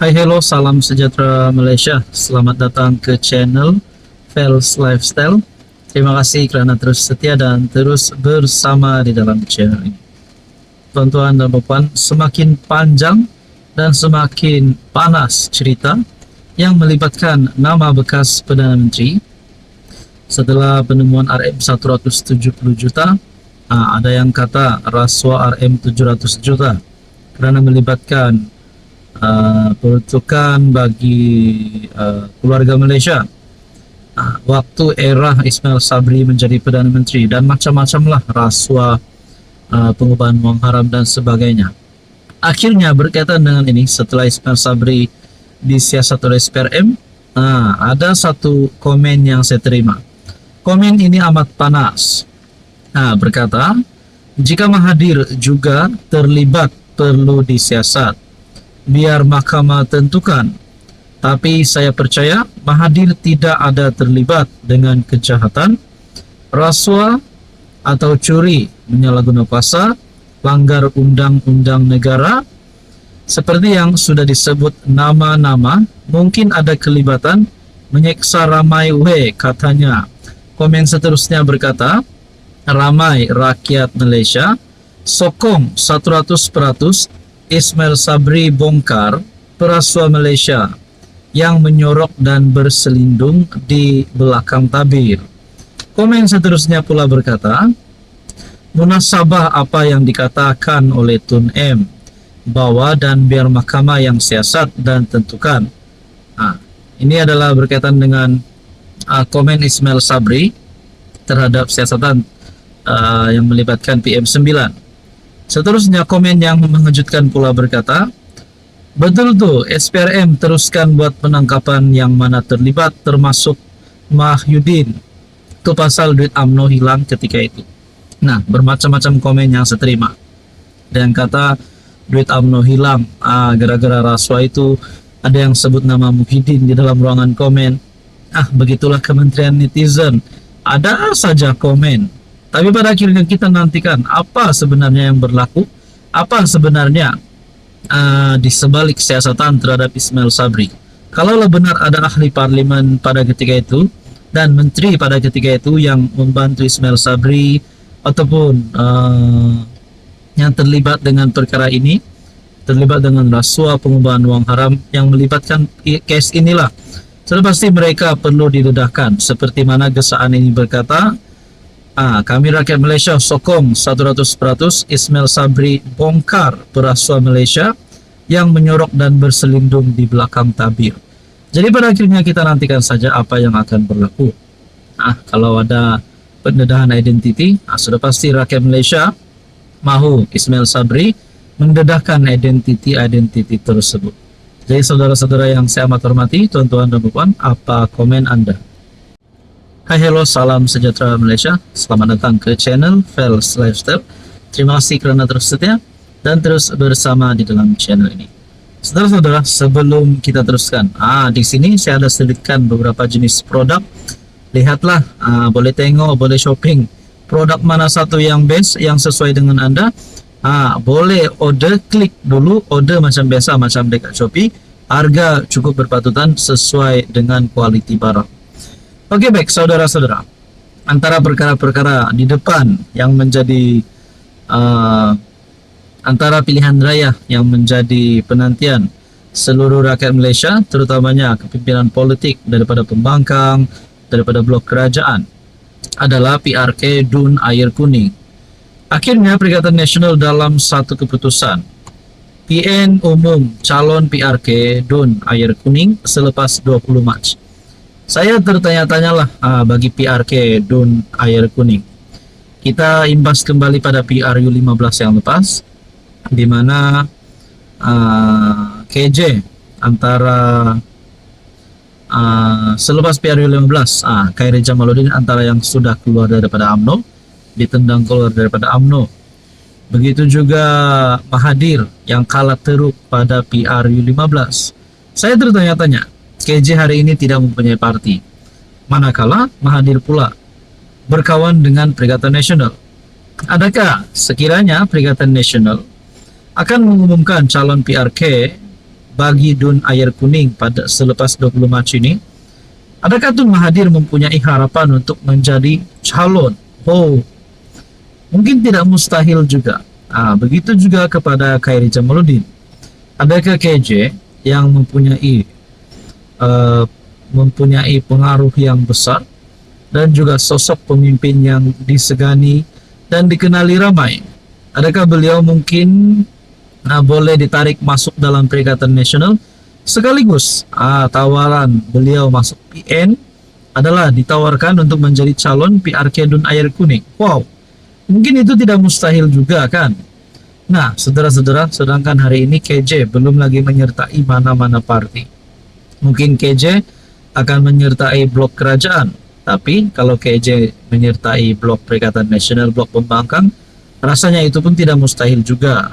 Hai hello, salam sejahtera Malaysia. Selamat datang ke channel Fels Lifestyle. Terima kasih kerana terus setia dan terus bersama di dalam channel ini. Tuan-tuan dan puan, semakin panjang dan semakin panas cerita yang melibatkan nama bekas Perdana Menteri setelah penemuan RM 170 juta. Ada yang kata rasuah RM 700 juta kerana melibatkan peruntukan bagi keluarga Malaysia waktu era Ismail Sabri menjadi Perdana Menteri, dan macam-macam lah rasuah, pengubahan wang haram dan sebagainya. Akhirnya berkaitan dengan ini, setelah Ismail Sabri disiasat oleh SPRM, ada satu komen yang saya terima. Komen ini amat panas. Berkata, jika Mahathir juga terlibat perlu disiasat, biar mahkamah tentukan. Tapi saya percaya Mahathir tidak ada terlibat dengan kejahatan, rasuah atau curi, menyalahguna kuasa, langgar undang-undang negara. Seperti yang sudah disebut nama-nama, mungkin ada kelibatan menyeksa ramai katanya. Komen seterusnya berkata, ramai rakyat Malaysia sokong 100% Ismail Sabri bongkar perasuah Malaysia yang menyorok dan berselindung di belakang tabir. Komen seterusnya pula berkata, munasabah apa yang dikatakan oleh Tun M, bawa dan biar mahkamah yang siasat dan tentukan. Ini adalah berkaitan dengan komen Ismail Sabri terhadap siasatan yang melibatkan PM9. Seterusnya komen yang mengejutkan pula berkata, betul tuh SPRM teruskan buat penangkapan yang mana terlibat termasuk Mahyudin. Itu pasal duit UMNO hilang ketika itu. Bermacam-macam komen yang saya terima. Dan kata duit UMNO hilang gara-gara rasuah itu. Ada yang sebut nama Muhyiddin di dalam ruangan komen. Begitulah kementerian netizen. Ada saja komen. Tapi pada akhirnya kita nantikan apa sebenarnya yang berlaku, apa sebenarnya di sebalik siasatan terhadap Ismail Sabri. Kalaulah benar ada ahli parlimen pada ketika itu dan menteri pada ketika itu yang membantu Ismail Sabri ataupun yang terlibat dengan perkara ini, terlibat dengan rasuah, pengubahan wang haram yang melibatkan kes inilah, sudah pasti mereka perlu didedahkan. Seperti mana gesaan ini berkata, kami rakyat Malaysia sokong 100% Ismail Sabri bongkar perasuah Malaysia yang menyorok dan berselindung di belakang tabir. Jadi pada akhirnya kita nantikan saja apa yang akan berlaku. Kalau ada pendedahan identiti, sudah pasti rakyat Malaysia mahu Ismail Sabri mendedahkan identiti tersebut. Jadi saudara-saudara yang saya amat hormati, tuan-tuan dan puan, apa komen Anda? Hai hello, salam sejahtera Malaysia. Selamat datang ke channel Fels Lifestyle. Terima kasih kerana terus setia dan terus bersama di dalam channel ini. Saudara-saudara, sebelum kita teruskan, di sini saya ada selitkan beberapa jenis produk. Lihatlah, boleh tengok, boleh shopping. Produk mana satu yang best, yang sesuai dengan Anda. Boleh order, klik dulu, order macam biasa, macam dekat Shopee. Harga cukup berpatutan sesuai dengan kualiti barang. Oke, baik saudara-saudara, antara perkara-perkara di depan yang menjadi antara pilihan raya yang menjadi penantian seluruh rakyat Malaysia, terutamanya kepimpinan politik daripada pembangkang, daripada blok kerajaan, adalah PRK Dun Air Kuning. Akhirnya Perikatan Nasional dalam satu keputusan, PN umum calon PRK Dun Air Kuning selepas 20 Mac. Saya tertanya-tanyalah bagi PRK Dun Air Kuning. Kita imbas kembali pada PRU 15 yang lepas, di mana KJ antara selepas PRU 15, Khairi Jamaluddin antara yang sudah keluar daripada UMNO, ditendang keluar daripada UMNO. Begitu juga Mahathir yang kalah teruk pada PRU 15. Saya tertanya-tanya, KJ hari ini tidak mempunyai parti, manakala Mahathir pula berkawan dengan Perikatan Nasional. Adakah sekiranya Perikatan Nasional akan mengumumkan calon PRK bagi Dun Air Kuning pada selepas 20 Mac ini, adakah Tun Mahathir mempunyai harapan untuk menjadi calon? Oh, mungkin tidak mustahil juga. Begitu juga kepada Khairy Jamaluddin. Adakah KJ yang mempunyai pengaruh yang besar dan juga sosok pemimpin yang disegani dan dikenali ramai? Adakah beliau mungkin boleh ditarik masuk dalam Perikatan Nasional? Sekaligus tawaran beliau masuk PN adalah ditawarkan untuk menjadi calon PRK Dun Air Kuning. Wow, mungkin itu tidak mustahil juga kan? Nah, saudara-saudara, sedangkan hari ini KJ belum lagi menyertai mana-mana parti. Mungkin KJ akan menyertai blok kerajaan, tapi kalau KJ menyertai blok Perikatan Nasional, blok pembangkang, rasanya itu pun tidak mustahil juga.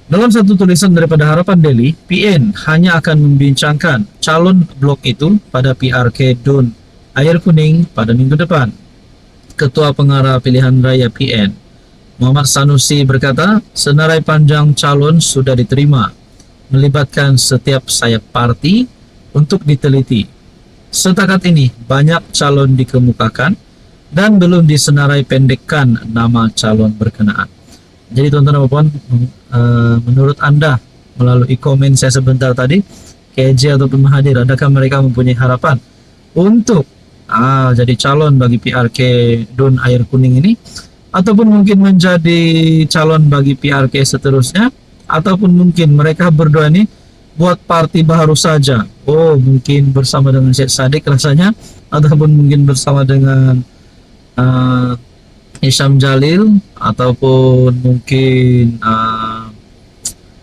Dalam satu tulisan daripada Harapan Daily, PN hanya akan membincangkan calon blok itu pada PRK Dun Air Kuning pada minggu depan. Ketua Pengarah Pilihan Raya PN, Muhammad Sanusi, berkata, senarai panjang calon sudah diterima, melibatkan setiap sayap parti untuk diteliti. Setakat ini, banyak calon dikemukakan dan belum disenarai pendekkan nama calon berkenaan. Jadi teman-teman dan puan, menurut Anda melalui komen saya sebentar tadi, KJ ataupun Mahathir, adakah mereka mempunyai harapan untuk jadi calon bagi PRK Dun Air Kuning ini, ataupun mungkin menjadi calon bagi PRK seterusnya, ataupun mungkin mereka berdua ini buat parti baru saja? Oh, mungkin bersama dengan Syed Saddiq rasanya, ataupun mungkin bersama dengan Hisham Jalil, ataupun mungkin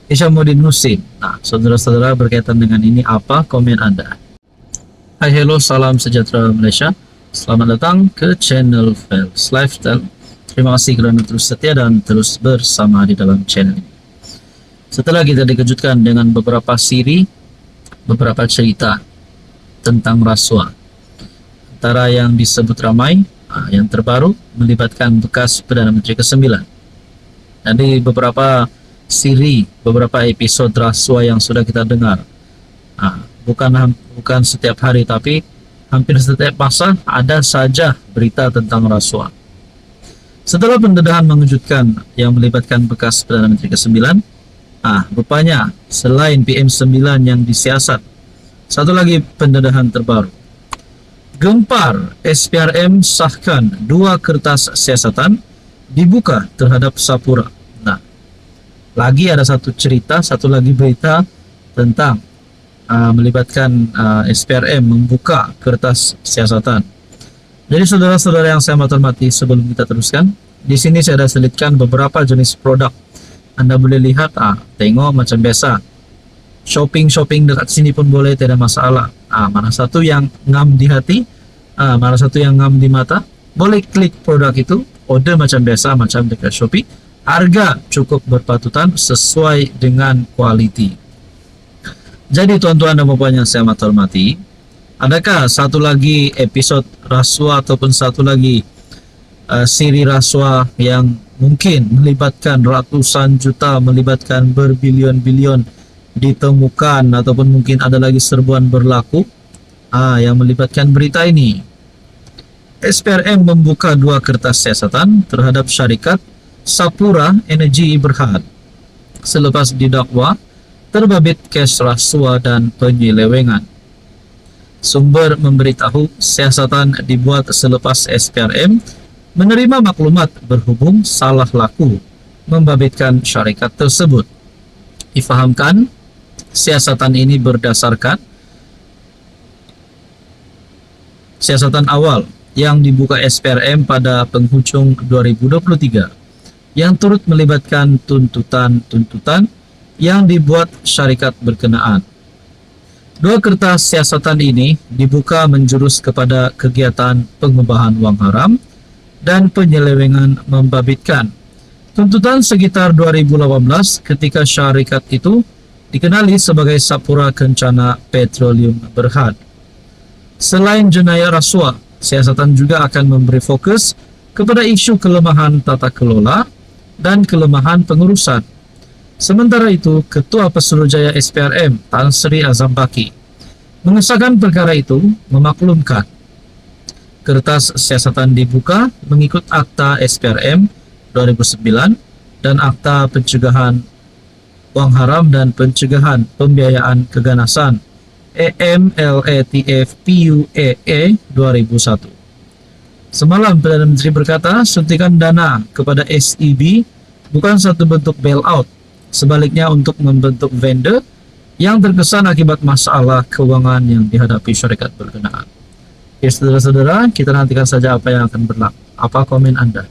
Hishamuddin Husin. Nah, saudara-saudara, berkaitan dengan ini apa komen Anda? Hai, hello, salam sejahtera Malaysia. Selamat datang ke channel Fels Lifestyle. Terima kasih kerana terus setia dan terus bersama di dalam channel ini. Setelah kita dikejutkan dengan beberapa beberapa cerita tentang rasuah, antara yang disebut ramai, yang terbaru melibatkan bekas Perdana Menteri ke-9. Jadi beberapa beberapa episod rasuah yang sudah kita dengar, bukan setiap hari, tapi hampir setiap masa ada saja berita tentang rasuah. Setelah pendedahan mengejutkan yang melibatkan bekas Perdana Menteri ke-9, rupanya selain PM9 yang disiasat, satu lagi pendedahan terbaru. Gempar, SPRM sahkan 2 kertas siasatan dibuka terhadap Sapura. Nah, lagi ada satu lagi berita tentang melibatkan SPRM membuka kertas siasatan. Jadi saudara-saudara yang saya hormati, sebelum kita teruskan, di sini saya ada selitkan beberapa jenis produk. Anda boleh lihat, tengok macam biasa. Shopping dekat sini pun boleh, tidak masalah. Mana satu yang ngam di hati, mana satu yang ngam di mata, boleh klik produk itu, order macam biasa, macam dekat Shopee. Harga cukup berpatutan sesuai dengan kualiti. Jadi tuan-tuan dan puan yang saya hormati, adakah satu lagi episod rasuah ataupun satu lagi siri rasuah yang mungkin melibatkan ratusan juta, melibatkan berbilion-bilion ditemukan, ataupun mungkin ada lagi serbuan berlaku yang melibatkan berita ini? SPRM membuka 2 kertas siasatan terhadap syarikat Sapura Energy Berhad selepas didakwa terbabit kes rasuah dan penyelewengan. Sumber memberitahu siasatan dibuat selepas SPRM menerima maklumat berhubung salah laku membabitkan syarikat tersebut. Difahamkan, siasatan ini berdasarkan siasatan awal yang dibuka SPRM pada penghujung 2023 yang turut melibatkan tuntutan yang dibuat syarikat berkenaan. 2 kertas siasatan ini dibuka menjurus kepada kegiatan pengubahan wang haram dan penyelewengan membabitkan. Tuntutan sekitar 2018 ketika syarikat itu dikenali sebagai Sapura Kencana Petroleum Berhad. Selain jenayah rasuah, siasatan juga akan memberi fokus kepada isu kelemahan tata kelola dan kelemahan pengurusan. Sementara itu, Ketua Pesuruhjaya SPRM Tan Sri Azam Baki mengesahkan perkara itu, memaklumkan kertas siasatan dibuka mengikut Akta SPRM 2009 dan Akta Pencegahan Uang Haram dan Pencegahan Pembiayaan Keganasan EMLATF PUAA 2001. Semalam Perdana Menteri berkata suntikan dana kepada SEB bukan satu bentuk bailout, sebaliknya untuk membentuk vendor yang terkesan akibat masalah keuangan yang dihadapi syarikat berkenaan. Oke, saudara-saudara, kita nantikan saja apa yang akan berlaku. Apa komen Anda?